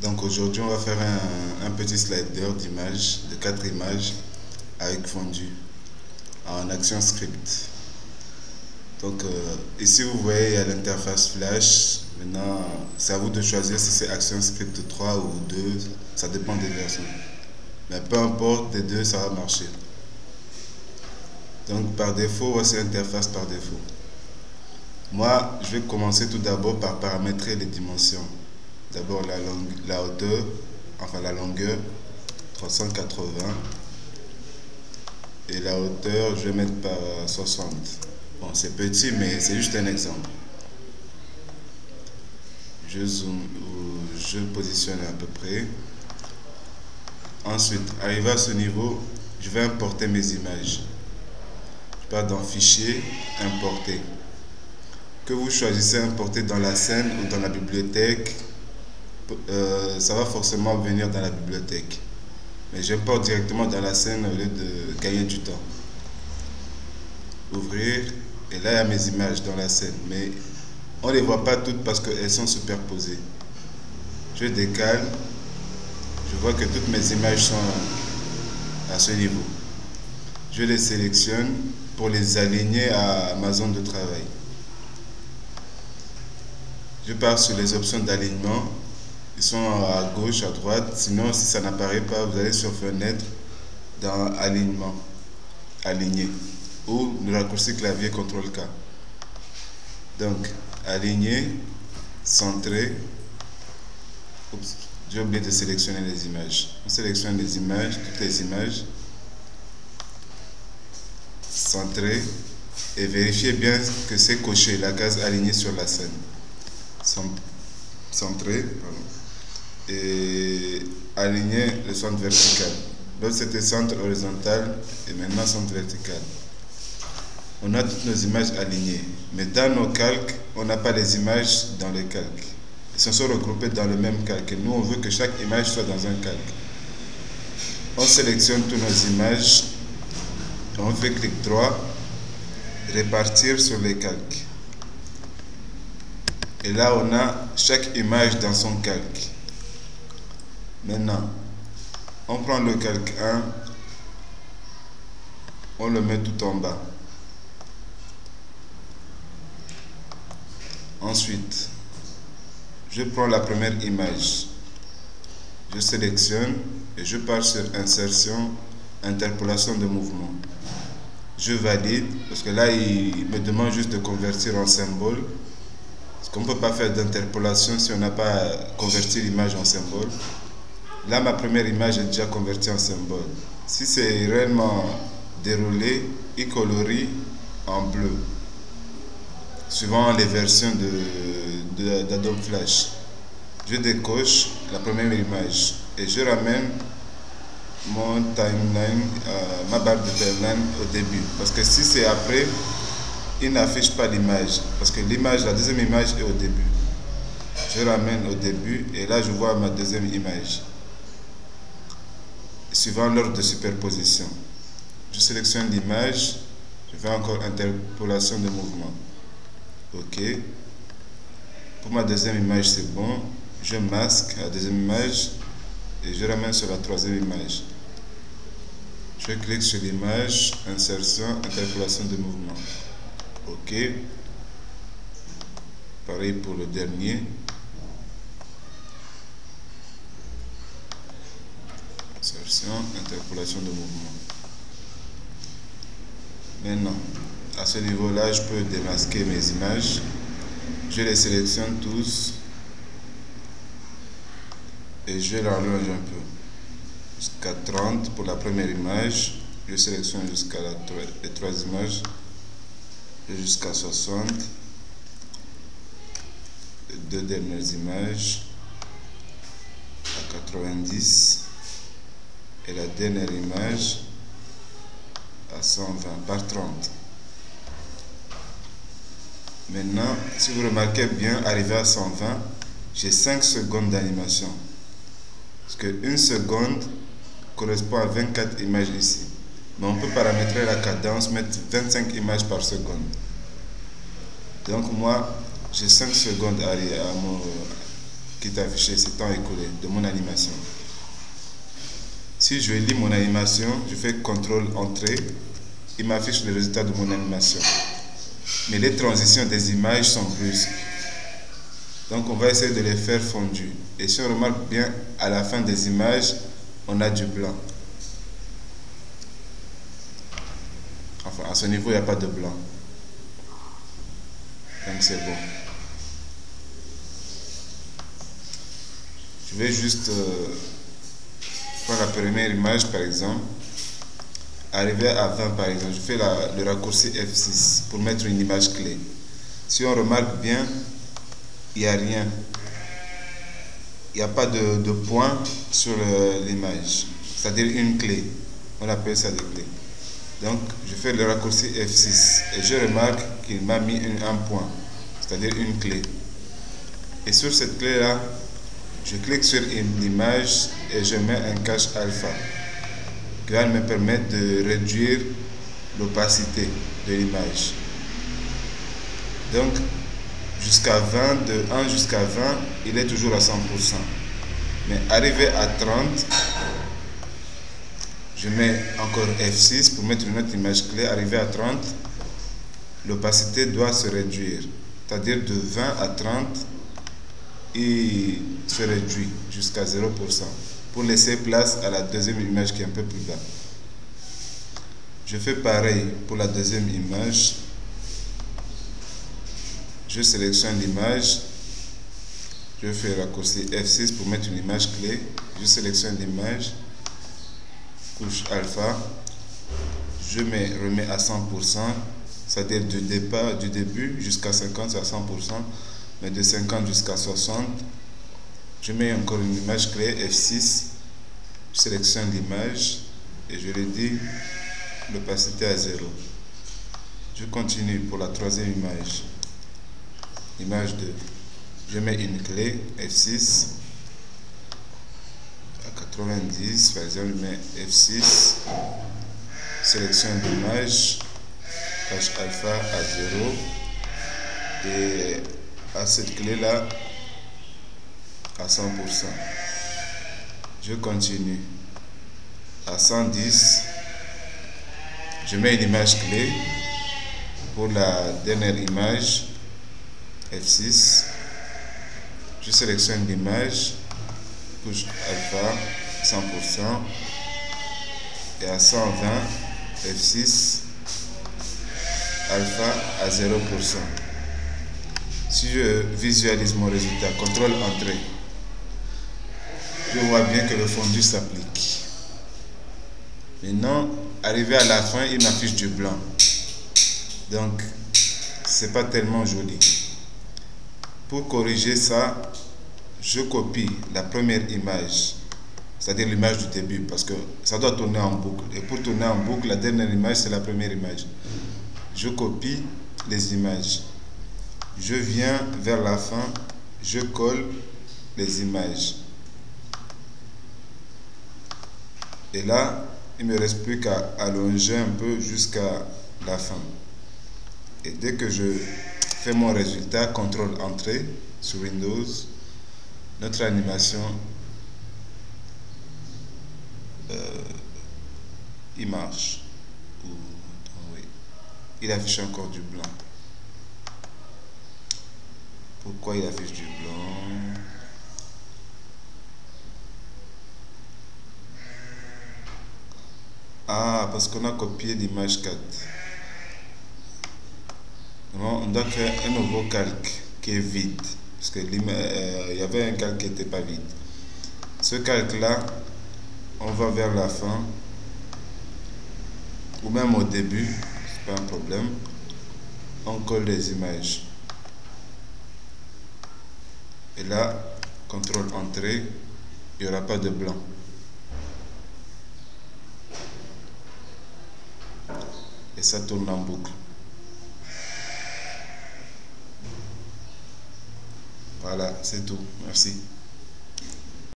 Donc aujourd'hui, on va faire un petit slider d'images, de 4 images avec fondu en action script. Donc ici, vous voyez, il y a l'interface Flash. Maintenant, c'est à vous de choisir si c'est action script 3 ou 2, ça dépend des versions. Mais peu importe, des deux, ça va marcher. Donc par défaut, voici l'interface par défaut. Moi, je vais commencer tout d'abord par paramétrer les dimensions. D'abord la hauteur, enfin la longueur, 380. Et la hauteur, je vais mettre par 60. Bon, c'est petit, mais c'est juste un exemple. Je zoome ou je positionne à peu près. Ensuite, arrivé à ce niveau, je vais importer mes images. Je pars dans Fichier, Importer. Que vous choisissez importer dans la scène ou dans la bibliothèque, ça va forcément venir dans la bibliothèque. Mais j'importe directement dans la scène au lieu de gagner du temps. Ouvrir, et là il y a mes images dans la scène, mais on ne les voit pas toutes parce qu'elles sont superposées. Je décale, je vois que toutes mes images sont à ce niveau. Je les sélectionne pour les aligner à ma zone de travail. Je pars sur les options d'alignement. Ils sont à gauche, à droite. Sinon, si ça n'apparaît pas, vous allez sur Fenêtre, dans Alignement, Aligner, ou le raccourci clavier CTRL-K. Donc, aligner, centrer. Oups, j'ai oublié de sélectionner les images. On sélectionne les images, toutes les images. Centrer et vérifiez bien que c'est coché, la case alignée sur la scène. Centrer, pardon. Et aligner le centre vertical. L'autre c'était centre horizontal et maintenant centre vertical. On a toutes nos images alignées, mais dans nos calques, on n'a pas les images dans les calques. Ils sont regroupés dans le même calque. Nous, on veut que chaque image soit dans un calque. On sélectionne toutes nos images, on fait clic droit, répartir sur les calques. Et là, on a chaque image dans son calque. Maintenant, on prend le calque 1, on le met tout en bas. Ensuite, je prends la première image. Je sélectionne et je pars sur Insertion, Interpolation de mouvement. Je valide, parce que là, il me demande juste de convertir en symbole. Parce qu'on ne peut pas faire d'interpolation si on n'a pas converti l'image en symbole. Là, ma première image est déjà convertie en symbole. Si c'est réellement déroulé, il colorie en bleu, suivant les versions d'Adobe Flash. Je décoche la première image et je ramène mon timeline, ma barre de timeline au début. Parce que si c'est après, il n'affiche pas l'image. Parce que l'image, la deuxième image est au début. Je ramène au début et là je vois ma deuxième image. Suivant l'ordre de superposition. Je sélectionne l'image, je fais encore interpolation de mouvement. OK. Pour ma deuxième image, c'est bon. Je masque la deuxième image et je ramène sur la troisième image. Je clique sur l'image, insertion, interpolation de mouvement. OK. Pareil pour le dernier. Insertion, interpolation de mouvement. Maintenant, à ce niveau-là, je peux démasquer mes images. Je les sélectionne tous et je les rallonge un peu. Jusqu'à 30 pour la première image. Je sélectionne jusqu'à les trois images. Jusqu'à 60. Les deux dernières images à 90. Et la dernière image à 120 par 30. Maintenant, si vous remarquez bien, arrivé à 120, j'ai 5 secondes d'animation. Parce qu'une seconde correspond à 24 images ici. Mais on peut paramétrer la cadence, mettre 25 images par seconde. Donc moi, j'ai 5 secondes qui est affiché, c'est temps écoulé de mon animation. Si je lis mon animation, je fais CTRL entrée, il m'affiche le résultat de mon animation. Mais les transitions des images sont brusques. Donc on va essayer de les faire fondues. Et si on remarque bien, à la fin des images, on a du blanc. Enfin, à ce niveau, il n'y a pas de blanc. Donc c'est bon. Je vais juste prendre la première image par exemple. Arriver à 20 par exemple, je fais le raccourci F6 pour mettre une image clé. Si on remarque bien, il n'y a rien. Il n'y a pas de point sur l'image. C'est-à-dire une clé. On appelle ça des clés. Donc je fais le raccourci F6 et je remarque qu'il m'a mis un point, c'est-à-dire une clé. Et sur cette clé là, je clique sur une image et je mets un cache alpha qui va me permettre de réduire l'opacité de l'image. Donc jusqu'à 20, de 1 jusqu'à 20, il est toujours à 100%. Mais arrivé à 30, je mets encore F6 pour mettre une autre image clé. Arrivé à 30, l'opacité doit se réduire. C'est-à-dire de 20 à 30, il se réduit jusqu'à 0% pour laisser place à la deuxième image qui est un peu plus bas. Je fais pareil pour la deuxième image. Je sélectionne l'image. Je fais le raccourci F6 pour mettre une image clé. Je sélectionne l'image. Couche alpha, je remets à 100%, c'est-à-dire du début jusqu'à 50, c'est à 100%, mais de 50 jusqu'à 60, je mets encore une image clé, F6, je sélectionne l'image et je lui dis l'opacité à 0. Je continue pour la troisième image, image 2, je mets une clé, F6, 90, par exemple, je mets F6, sélectionne l'image, cache alpha à 0 et à cette clé là à 100%. Je continue à 110, je mets une image clé pour la dernière image, F6, je sélectionne l'image, couche alpha 100% et à 120 F6 alpha à 0%. Si je visualise mon résultat, CTRL entrée, je vois bien que le fondu s'applique. Maintenant, arrivé à la fin, il m'affiche du blanc. Donc, c'est pas tellement joli. Pour corriger ça, je copie la première image, c'est-à-dire l'image du début, parce que ça doit tourner en boucle. Et pour tourner en boucle, la dernière image, c'est la première image. Je copie les images. Je viens vers la fin, je colle les images. Et là, il ne me reste plus qu'à allonger un peu jusqu'à la fin. Et dès que je fais mon résultat, CTRL entrée sur Windows, notre animation il marche. Oui. Il affiche encore du blanc. Pourquoi il affiche du blanc? Ah, parce qu'on a copié l'image 4. On doit créer un nouveau calque qui est vide. Parce que il y avait un calque qui n'était pas vide. Ce calque-là, on va vers la fin, ou même au début, c'est pas un problème. On colle les images. Et là, CTRL entrée, il n'y aura pas de blanc. Et ça tourne en boucle. Voilà, c'est tout. Merci.